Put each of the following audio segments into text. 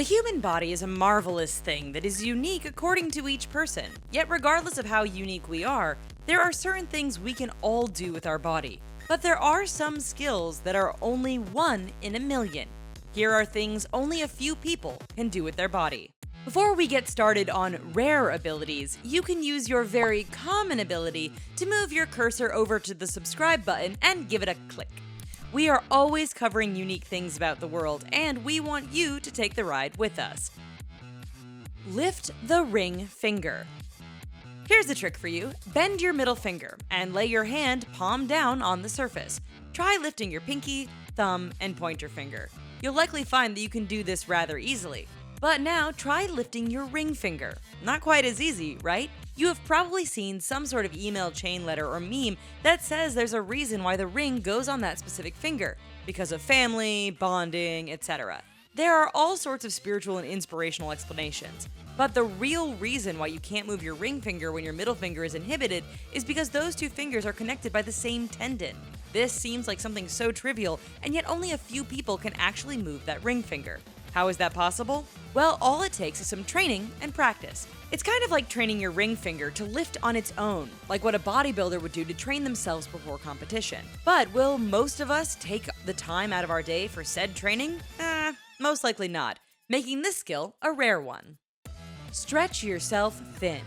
The human body is a marvelous thing that is unique according to each person. Yet regardless of how unique we are, there are certain things we can all do with our body. But there are some skills that are only one in a million. Here are things only a few people can do with their body. Before we get started on rare abilities, you can use your very common ability to move your cursor over to the subscribe button and give it a click. We are always covering unique things about the world, and we want you to take the ride with us. Lift the ring finger. Here's the trick for you. Bend your middle finger and lay your hand palm down on the surface. Try lifting your pinky, thumb, and pointer finger. You'll likely find that you can do this rather easily. But now try lifting your ring finger. Not quite as easy, right? You have probably seen some sort of email chain letter or meme that says there's a reason why the ring goes on that specific finger, because of family, bonding, etc. There are all sorts of spiritual and inspirational explanations. But the real reason why you can't move your ring finger when your middle finger is inhibited is because those two fingers are connected by the same tendon. This seems like something so trivial, and yet only a few people can actually move that ring finger. How is that possible? Well, all it takes is some training and practice. It's kind of like training your ring finger to lift on its own, like what a bodybuilder would do to train themselves before competition. But will most of us take the time out of our day for said training? Most likely not, making this skill a rare one. Stretch yourself thin.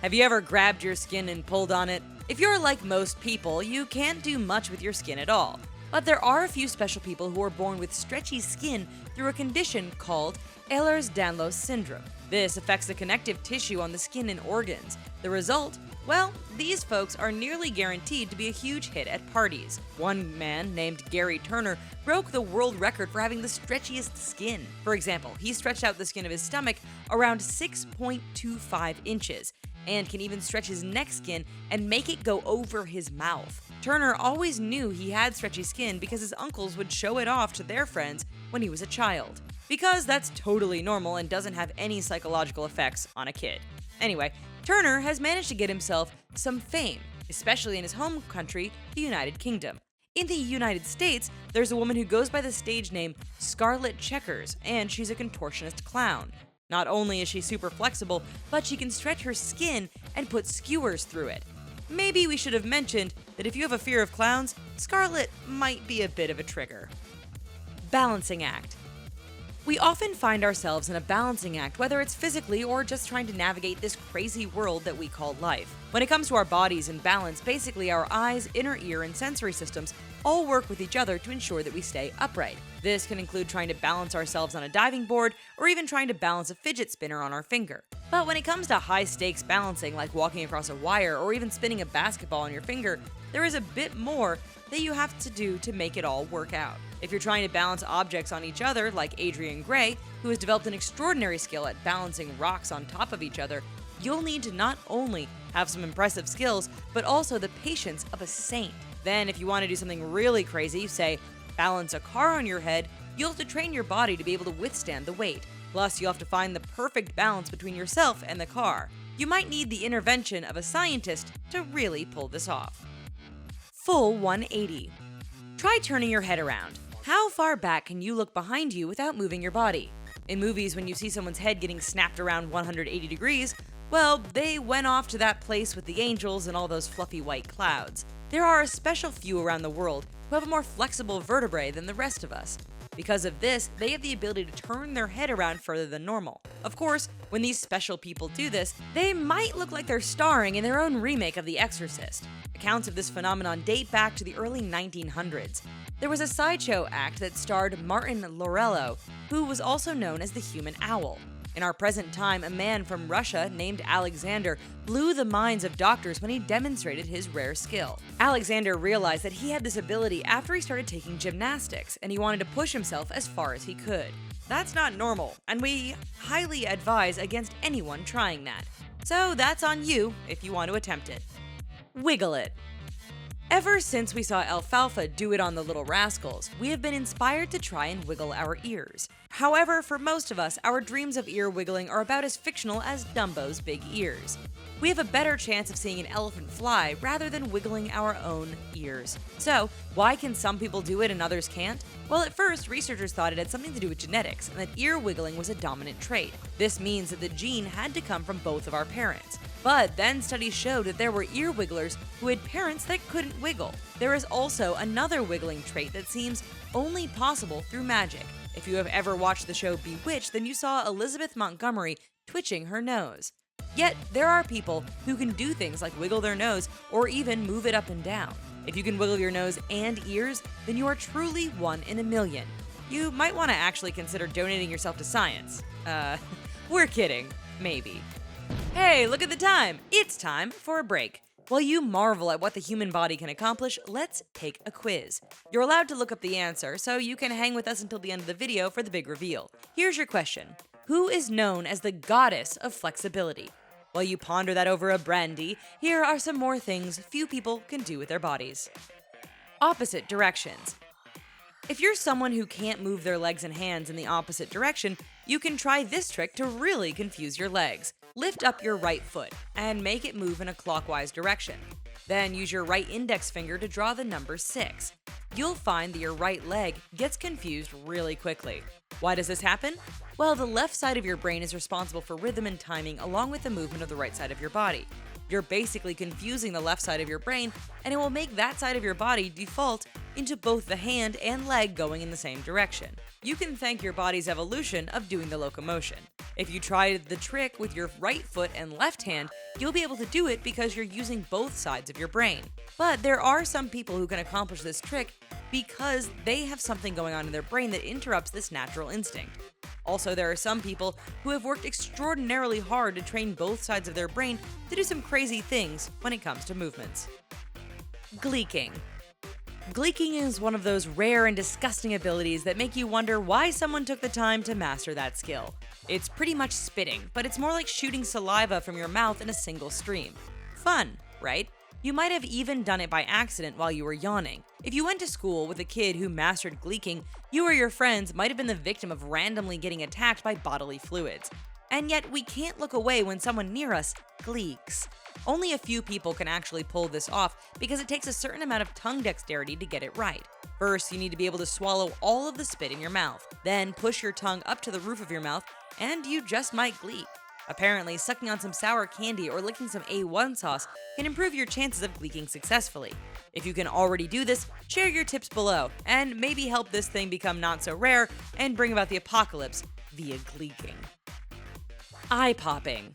Have you ever grabbed your skin and pulled on it? If you're like most people, you can't do much with your skin at all. But there are a few special people who are born with stretchy skin through a condition called Ehlers-Danlos syndrome. This affects the connective tissue on the skin and organs. The result? Well, these folks are nearly guaranteed to be a huge hit at parties. One man named Gary Turner broke the world record for having the stretchiest skin. For example, he stretched out the skin of his stomach around 6.25 inches and can even stretch his neck skin and make it go over his mouth. Turner always knew he had stretchy skin because his uncles would show it off to their friends when he was a child. Because that's totally normal and doesn't have any psychological effects on a kid. Anyway, Turner has managed to get himself some fame, especially in his home country, the United Kingdom. In the United States, there's a woman who goes by the stage name Scarlet Checkers, and she's a contortionist clown. Not only is she super flexible, but she can stretch her skin and put skewers through it. Maybe we should have mentioned that if you have a fear of clowns, Scarlet might be a bit of a trigger. Balancing act. We often find ourselves in a balancing act, whether it's physically or just trying to navigate this crazy world that we call life. When it comes to our bodies and balance, basically our eyes, inner ear, and sensory systems all work with each other to ensure that we stay upright. This can include trying to balance ourselves on a diving board or even trying to balance a fidget spinner on our finger. But when it comes to high-stakes balancing, like walking across a wire or even spinning a basketball on your finger, there is a bit more that you have to do to make it all work out. If you're trying to balance objects on each other, like Adrian Gray, who has developed an extraordinary skill at balancing rocks on top of each other, you'll need to not only have some impressive skills, but also the patience of a saint. Then, if you want to do something really crazy, say, balance a car on your head, you'll have to train your body to be able to withstand the weight. Plus, you'll have to find the perfect balance between yourself and the car. You might need the intervention of a scientist to really pull this off. Full 180. Try turning your head around. How far back can you look behind you without moving your body? In movies, when you see someone's head getting snapped around 180 degrees, well, they went off to that place with the angels and all those fluffy white clouds. There are a special few around the world who have a more flexible vertebrae than the rest of us. Because of this, they have the ability to turn their head around further than normal. Of course, when these special people do this, they might look like they're starring in their own remake of The Exorcist. Accounts of this phenomenon date back to the early 1900s. There was a sideshow act that starred Martin Lorello, who was also known as the Human Owl. In our present time, a man from Russia named Alexander blew the minds of doctors when he demonstrated his rare skill. Alexander realized that he had this ability after he started taking gymnastics, and he wanted to push himself as far as he could. That's not normal, and we highly advise against anyone trying that. So that's on you if you want to attempt it. Wiggle it. Ever since we saw Alfalfa do it on the Little Rascals, we have been inspired to try and wiggle our ears. However, for most of us, our dreams of ear wiggling are about as fictional as Dumbo's big ears. We have a better chance of seeing an elephant fly rather than wiggling our own ears. So, Why can some people do it and others can't? Well, at first, researchers thought it had something to do with genetics and that ear wiggling was a dominant trait. This means that the gene had to come from both of our parents. But then studies showed that there were ear wigglers who had parents that couldn't wiggle. There is also another wiggling trait that seems only possible through magic. If you have ever watched the show Bewitched, then you saw Elizabeth Montgomery twitching her nose. Yet, there are people who can do things like wiggle their nose or even move it up and down. If you can wiggle your nose and ears, then you are truly one in a million. You might want to actually consider donating yourself to science. We're kidding. Maybe. Hey, look at the time! It's time for a break. While you marvel at what the human body can accomplish, let's take a quiz. You're allowed to look up the answer, so you can hang with us until the end of the video for the big reveal. Here's your question. Who is known as the goddess of flexibility? While you ponder that over a brandy, here are some more things few people can do with their bodies. Opposite directions. If you're someone who can't move their legs and hands in the opposite direction, you can try this trick to really confuse your legs. Lift up your right foot and make it move in a clockwise direction. Then use your right index finger to draw the number 6. You'll find that your right leg gets confused really quickly. Why does this happen? Well, the left side of your brain is responsible for rhythm and timing along with the movement of the right side of your body. You're basically confusing the left side of your brain, and it will make that side of your body default into both the hand and leg going in the same direction. You can thank your body's evolution of doing the locomotion. If you try the trick with your right foot and left hand, you'll be able to do it because you're using both sides of your brain. But there are some people who can accomplish this trick because they have something going on in their brain that interrupts this natural instinct. Also, there are some people who have worked extraordinarily hard to train both sides of their brain to do some crazy things when it comes to movements. Gleeking. Gleeking is one of those rare and disgusting abilities that make you wonder why someone took the time to master that skill. It's pretty much spitting, but it's more like shooting saliva from your mouth in a single stream. Fun, right? You might have even done it by accident while you were yawning. If you went to school with a kid who mastered gleeking, you or your friends might have been the victim of randomly getting attacked by bodily fluids. And yet we can't look away when someone near us gleeks. Only a few people can actually pull this off because it takes a certain amount of tongue dexterity to get it right. First, you need to be able to swallow all of the spit in your mouth. Then push your tongue up to the roof of your mouth, and you just might gleek. Apparently, sucking on some sour candy or licking some A1 sauce can improve your chances of gleeking successfully. If you can already do this, share your tips below, and maybe help this thing become not so rare and bring about the apocalypse via gleeking. Eye popping.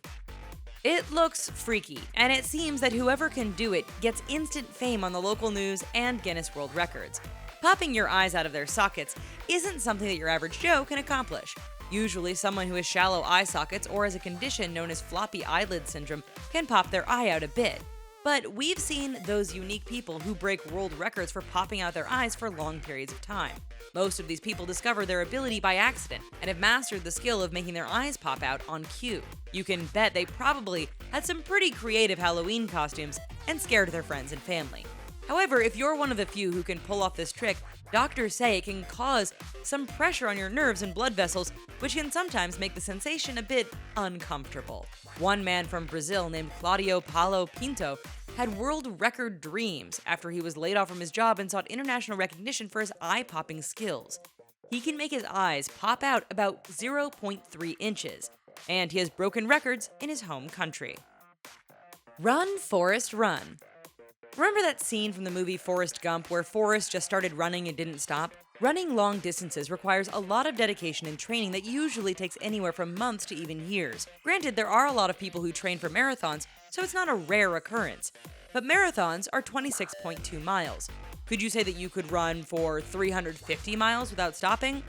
It looks freaky, and it seems that whoever can do it gets instant fame on the local news and Guinness World Records. Popping your eyes out of their sockets isn't something that your average Joe can accomplish. Usually, someone who has shallow eye sockets or has a condition known as floppy eyelid syndrome can pop their eye out a bit. But we've seen those unique people who break world records for popping out their eyes for long periods of time. Most of these people discover their ability by accident and have mastered the skill of making their eyes pop out on cue. You can bet they probably had some pretty creative Halloween costumes and scared their friends and family. However, if you're one of the few who can pull off this trick, doctors say it can cause some pressure on your nerves and blood vessels, which can sometimes make the sensation a bit uncomfortable. One man from Brazil named Claudio Paulo Pinto had world record dreams after he was laid off from his job and sought international recognition for his eye-popping skills. He can make his eyes pop out about 0.3 inches, and he has broken records in his home country. Run, Forrest, run. Remember that scene from the movie Forrest Gump where Forrest just started running and didn't stop? Running long distances requires a lot of dedication and training that usually takes anywhere from months to even years. Granted, there are a lot of people who train for marathons, so it's not a rare occurrence. But marathons are 26.2 miles. Could you say that you could run for 350 miles without stopping?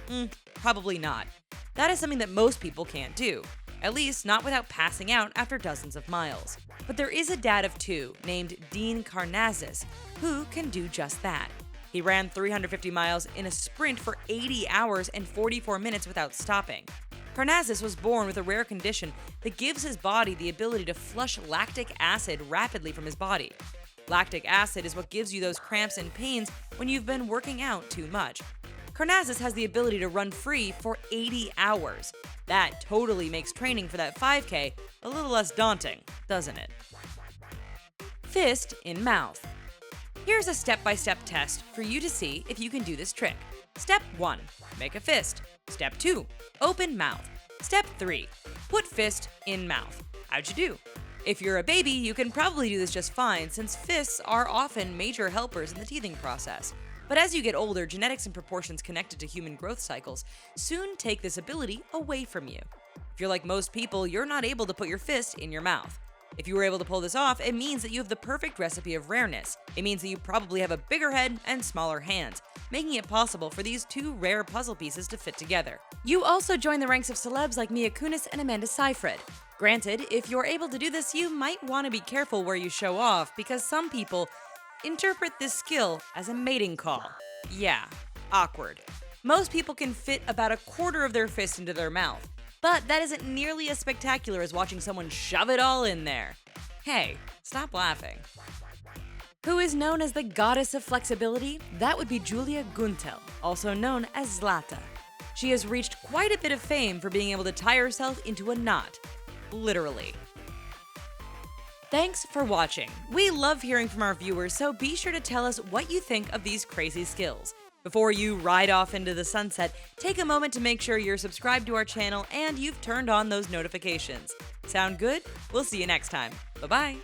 Probably not. That is something that most people can't do. At least not without passing out after dozens of miles. But there is a dad of two named Dean Karnazes who can do just that. He ran 350 miles in a sprint for 80 hours and 44 minutes without stopping. Karnazes was born with a rare condition that gives his body the ability to flush lactic acid rapidly from his body. Lactic acid is what gives you those cramps and pains when you've been working out too much. Karnazes has the ability to run free for 80 hours. That totally makes training for that 5K a little less daunting, doesn't it? Fist in mouth. Here's a step-by-step test for you to see if you can do this trick. Step 1. Make a fist. Step 2. Open mouth. Step 3. Put fist in mouth. How'd you do? If you're a baby, you can probably do this just fine since fists are often major helpers in the teething process. But as you get older, genetics and proportions connected to human growth cycles soon take this ability away from you. If you're like most people, you're not able to put your fist in your mouth. If you were able to pull this off, it means that you have the perfect recipe of rareness. It means that you probably have a bigger head and smaller hands, making it possible for these two rare puzzle pieces to fit together. You also join the ranks of celebs like Mia Kunis and Amanda Seyfried. Granted, if you're able to do this, you might want to be careful where you show off because some people interpret this skill as a mating call. Yeah, awkward. Most people can fit about a quarter of their fist into their mouth, but that isn't nearly as spectacular as watching someone shove it all in there. Hey, stop laughing. Who is known as the goddess of flexibility? That would be Julia Guntel, also known as Zlata. She has reached quite a bit of fame for being able to tie herself into a knot. Literally. Thanks for watching. We love hearing from our viewers, so be sure to tell us what you think of these crazy skills. Before you ride off into the sunset, take a moment to make sure you're subscribed to our channel and you've turned on those notifications. Sound good? We'll see you next time. Bye-bye.